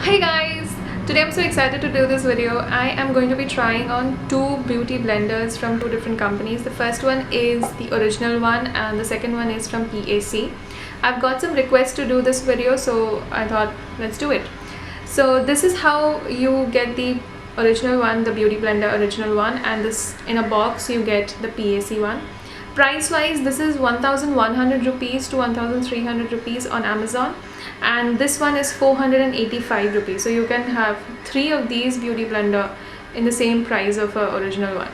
Hey guys! Today I'm so excited to do this video. I am going to be trying on two beauty blenders from two different companies. The first one is the original one and the second one is from PAC. I've got some requests to do this video, so I thought let's do it. So this is how you get the original one, the beauty blender original one, and this in a box you get the PAC one. Price wise, this is 1100 rupees to 1300 rupees on Amazon, and this one is 485 rupees. So you can have three of these beauty blender in the same price of a original one.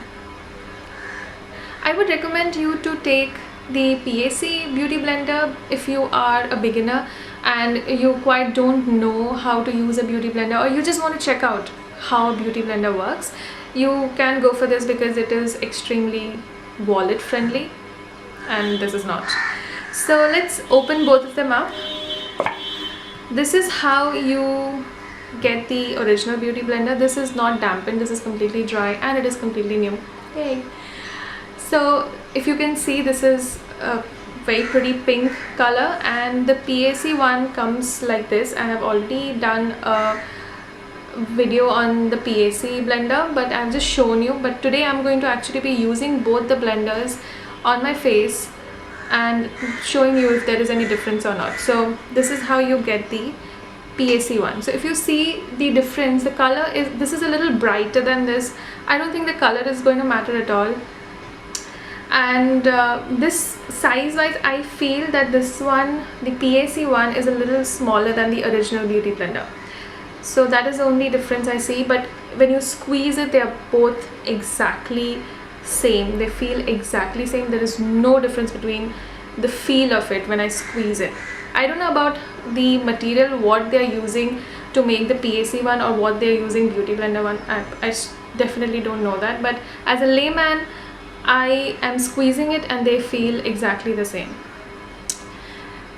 I would recommend you to take the PAC beauty blender if you are a beginner and you quite don't know how to use a beauty blender, or you just want to check out how a beauty blender works. You can go for this because it is extremely wallet friendly and this is not. So let's open both of them up. This is how you get the original beauty blender. This is not dampened, this is completely dry and it is completely new. Yay! So if you can see, this is a very pretty pink color, and the PAC one comes like this, and I've already done a video on the PAC blender, but I've just shown you. But today I'm going to actually be using both the blenders on my face and showing you if there is any difference or not. So this is how you get the PAC one. So if you see the difference, the color is, this is a little brighter than this. I don't think the color is going to matter at all. And this size wise, I feel that this one, the PAC one, is a little smaller than the original beauty blender. So that is the only difference I see. But when you squeeze it, they are both exactly same. They feel exactly same. There is no difference between the feel of it when I squeeze it. I don't know about the material, what they are using to make the PAC one, or what they are using beauty blender one. I definitely don't know that, but as a layman, I am squeezing it and they feel exactly the same.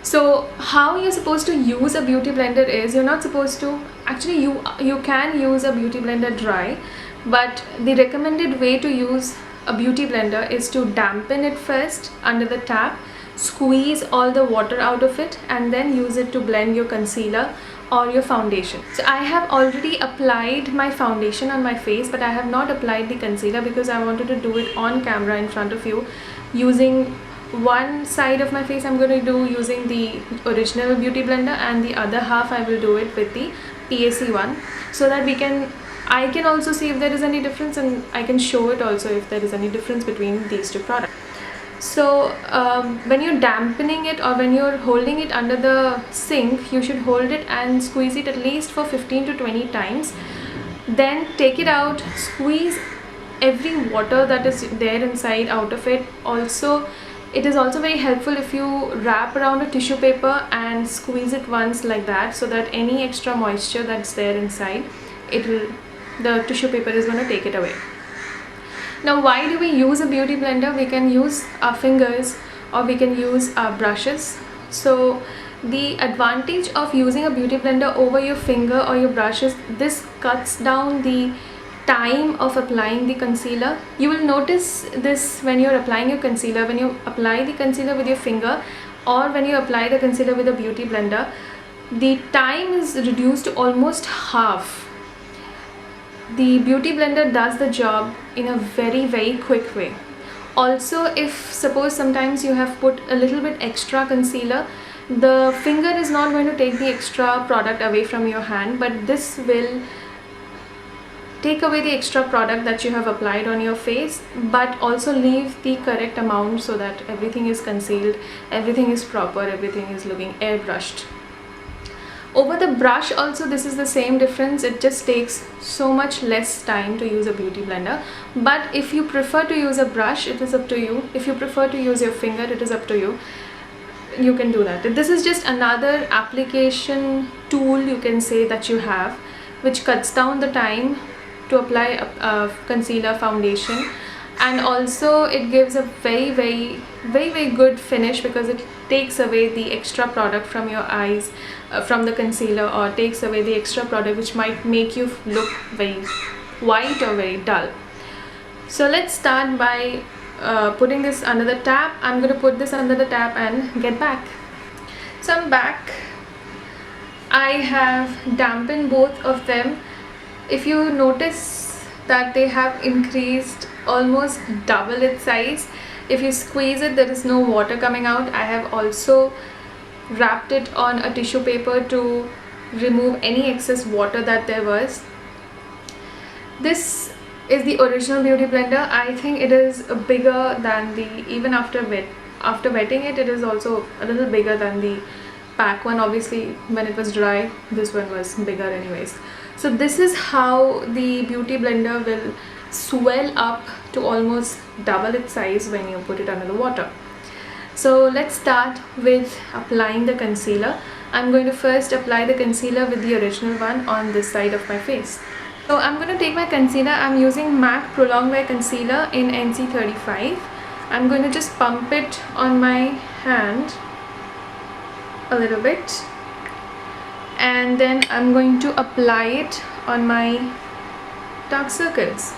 So how you're supposed to use a beauty blender is, you're not supposed to, actually you can use a beauty blender dry, but the recommended way to use a beauty blender is to dampen it first under the tap, squeeze all the water out of it, and then use it to blend your concealer or your foundation. So I have already applied my foundation on my face, but I have not applied the concealer because I wanted to do it on camera in front of you. Using one side of my face I'm going to do using the original beauty blender, and the other half I will do it with the PAC one, so that I can also see if there is any difference, and I can show it also if there is any difference between these two products. So when you're dampening it, or when you're holding it under the sink, you should hold it and squeeze it at least for 15 to 20 times. Then take it out, squeeze every water that is there inside out of it. Also, it is also very helpful if you wrap around a tissue paper and squeeze it once like that, so that any extra moisture that's there inside, the tissue paper is going to take it away. Now, why do we use a beauty blender? We can use our fingers or we can use our brushes. So the advantage of using a beauty blender over your finger or your brushes, this cuts down the time of applying the concealer. You will notice this when you're applying your concealer. When you apply the concealer with your finger, or when you apply the concealer with a beauty blender, the time is reduced to almost half. The beauty blender does the job in a very quick way. Also, if suppose sometimes you have put a little bit extra concealer, the finger is not going to take the extra product away from your hand, but this will take away the extra product that you have applied on your face, but also leave the correct amount so that everything is concealed, everything is proper, everything is looking airbrushed. Over the brush also, this is the same difference. It just takes so much less time to use a beauty blender. But if you prefer to use a brush, it is up to you. If you prefer to use your finger, it is up to you. You can do that. This is just another application tool, you can say, that you have, which cuts down the time to apply a concealer, foundation, and also it gives a very good finish, because it takes away the extra product from your eyes from the concealer, or takes away the extra product which might make you look very white or very dull. So let's start by putting this under the tap. I'm going to put this under the tap and get back. So I'm back. I have dampened both of them. If you notice that they have increased almost double its size. If you squeeze it, there is no water coming out. I have also wrapped it on a tissue paper to remove any excess water that there was. This is the original Beauty Blender. I think it is bigger than the, even after wetting it, it is also a little bigger than the PAC one. Obviously when it was dry, this one was bigger anyways. So this is how the Beauty Blender will swell up to almost double its size when you put it under the water. So let's start with applying the concealer. I'm going to first apply the concealer with the original one on this side of my face. So I'm going to take my concealer. I'm using MAC Prolong Wear Concealer in NC35. I'm going to just pump it on my hand a little bit, and then I'm going to apply it on my dark circles.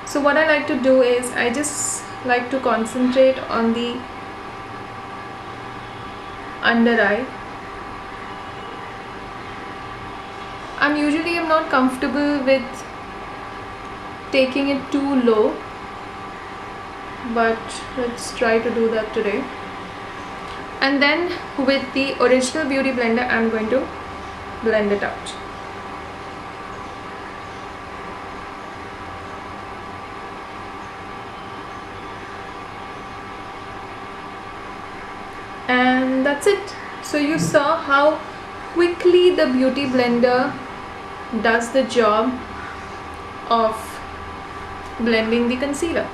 So what I like to do is I just like to concentrate on the under eye. I'm not comfortable with taking it too low, but let's try to do that today. And then with the original Beauty Blender, I'm going to blend it out. And that's it. So you saw how quickly the Beauty Blender does the job of blending the concealer.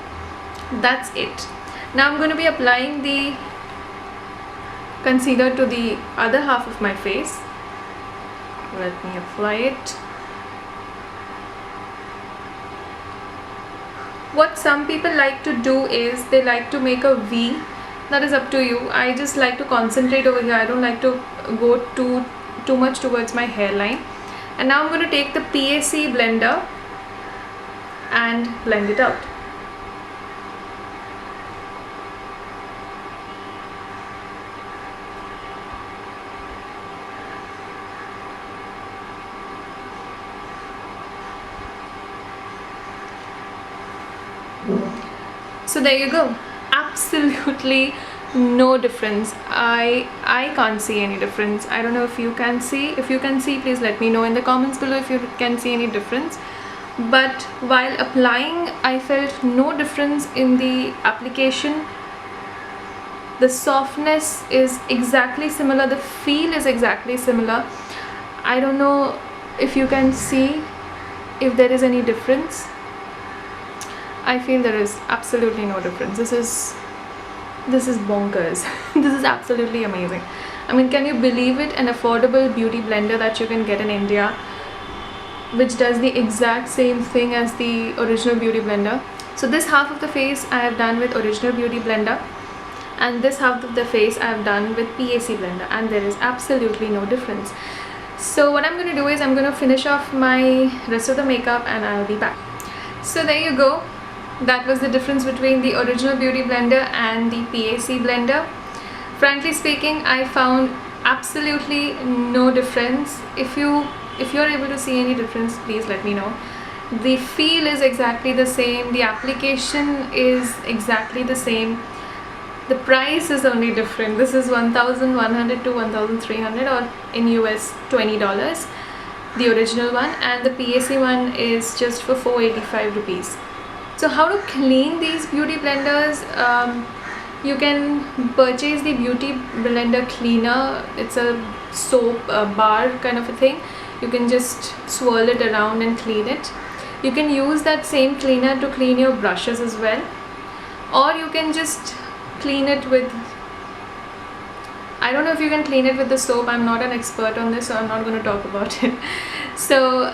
That's it. Now I'm going to be applying the concealer to the other half of my face. Let me apply it. What some people like to do is they like to make a V. That is up to you. I just like to concentrate over here. I don't like to go too much towards my hairline. And now I'm going to take the PAC blender and blend it out. So there you go. Absolutely no difference. I can't see any difference. I don't know if you can see. If you can see, please let me know in the comments below if you can see any difference. But while applying, I felt no difference in the application. The softness is exactly similar. The feel is exactly similar. I don't know if you can see if there is any difference. I feel there is absolutely no difference. This is bonkers. This is absolutely amazing. I mean, can you believe it? An affordable beauty blender that you can get in India, which does the exact same thing as the original Beauty Blender. So this half of the face I have done with original Beauty Blender, and this half of the face I have done with PAC blender, and there is absolutely no difference. So what I'm going to do is I'm going to finish off my rest of the makeup and I'll be back. So there you go. That was the difference between the original Beauty Blender and the PAC blender. Frankly speaking, I found absolutely no difference. If you're able to see any difference, please let me know. The feel is exactly the same. The application is exactly the same. The price is only different. This is $1,100 to $1,300, or in US $20. The original one, and the PAC one is just for 485 rupees. So how to clean these beauty blenders? You can purchase the Beauty Blender cleaner. It's a soap bar kind of a thing. You can just swirl it around and clean it. You can use that same cleaner to clean your brushes as well, or you can just clean it with, I don't know if you can clean it with the soap. I'm not an expert on this, so I'm not going to talk about it. So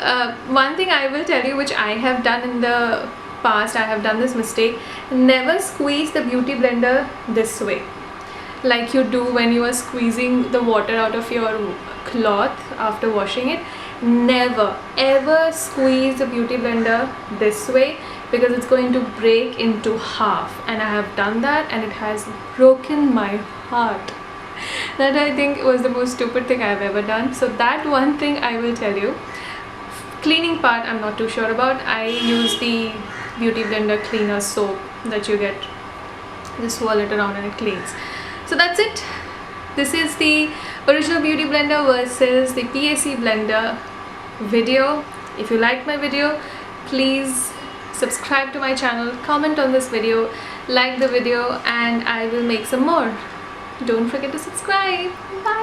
one thing I will tell you, which I have done in the past, I have done this mistake. Never squeeze the Beauty Blender this way, like you do when you are squeezing the water out of your cloth after washing it. Never ever squeeze the Beauty Blender this way, because it's going to break into half, and I have done that and it has broken my heart. That I think was the most stupid thing I've ever done. So that one thing I will tell you. Cleaning part I'm not too sure about. I use the Beauty Blender cleaner soap that you get. Just swirl it around and it cleans. So that's it. This is the original Beauty Blender versus the PAC Blender video. If you liked my video, please subscribe to my channel, comment on this video, like the video, and I will make some more. Don't forget to subscribe. Bye.